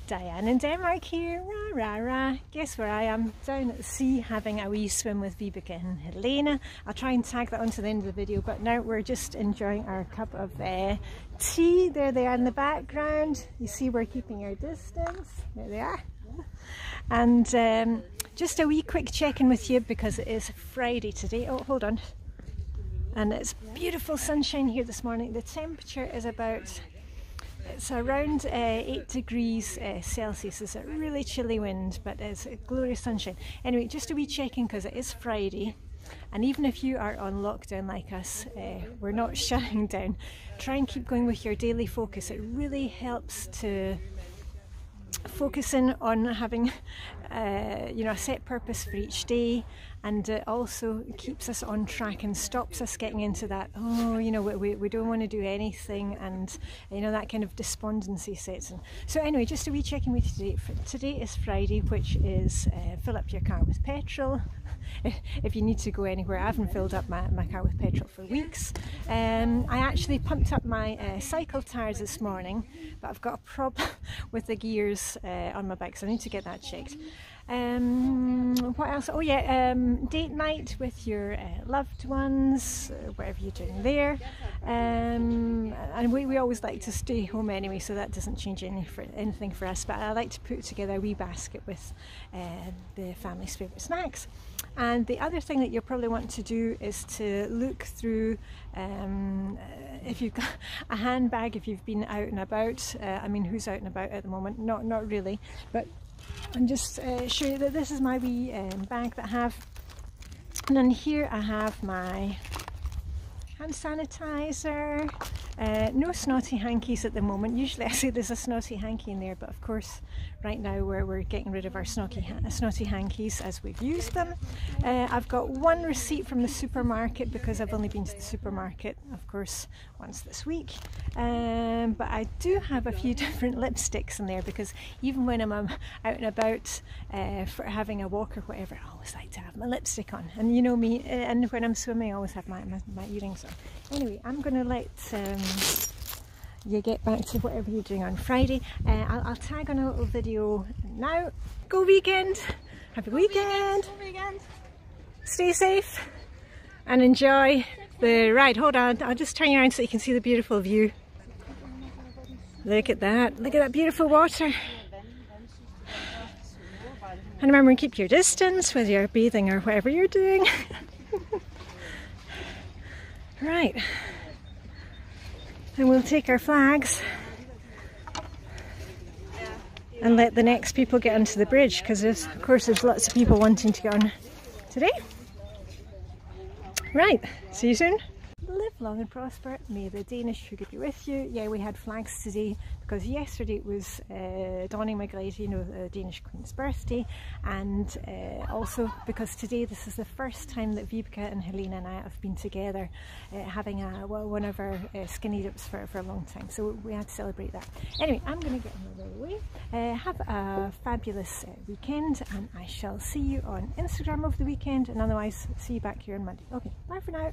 Diane in Denmark here, rah rah rah. Guess where I am? Down at the sea having a wee swim with Vibeke and Helena. I'll try and tag that onto the end of the video, but now we're just enjoying our cup of tea. There they are in the background. You see we're keeping our distance. There they are. And just a wee quick check-in with you because it is Friday today. Oh, hold on. And it's beautiful sunshine here this morning. The temperature is about... it's around 8 degrees Celsius. It's a really chilly wind, but it's a glorious sunshine. Anyway, just a wee check-in because it is Friday, and even if you are on lockdown like us, we're not shutting down. Try and keep going with your daily focus. It really helps to focus in on having you know, a set purpose for each day, and it also keeps us on track and stops us getting into that, oh, you know, we don't want to do anything, and you know, that kind of despondency sets in. So anyway, just a wee check-in with you today. Today is Friday, which is fill up your car with petrol. If you need to go anywhere. I haven't filled up my car with petrol for weeks. I actually pumped up my cycle tyres this morning, but I've got a problem with the gears on my bike, so I need to get that checked. What else? Oh yeah, date night with your loved ones, whatever you're doing there. And we always like to stay home anyway, so that doesn't change anything for us, but I like to put together a wee basket with the family's favourite snacks. And the other thing that you'll probably want to do is to look through, if you've got a handbag, if you've been out and about. I mean, who's out and about at the moment? Not really, but I'm just show you that this is my wee bag that I have. And then here I have my hand sanitizer. No snotty hankies at the moment. Usually I say there's a snotty hanky in there, but of course right now we're getting rid of our snotty hankies as we've used them. I've got one receipt from the supermarket because I've only been to the supermarket, of course, once this week. But I do have a few different lipsticks in there because even when I'm out and about for having a walk or whatever, I always like to have my lipstick on. And you know me, and when I'm swimming I always have my earrings on. Anyway, I'm going to let you get back to whatever you're doing on Friday. I'll tag on a little video now. Go weekend! Have a weekend! Go weekend! Stay safe and enjoy the ride. Hold on, I'll just turn you around so you can see the beautiful view. Look at that! Look at that beautiful water! And remember, keep your distance whether you're bathing or whatever you're doing. Right. And we'll take our flags and let the next people get onto the bridge, because of course there's lots of people wanting to get on today. Right, see you soon. Live long and prosper. May the Danish sugar be with you. Yeah, we had flags today because yesterday it was Dronning Margrethe, you know, the Danish Queen's birthday, and also because today this is the first time that Vibeke and Helena and I have been together having one of our skinny dips for a long time, so we had to celebrate that. Anyway, I'm going to get on my way. Have a fabulous weekend, and I shall see you on Instagram over the weekend, and otherwise see you back here on Monday. Okay, bye for now.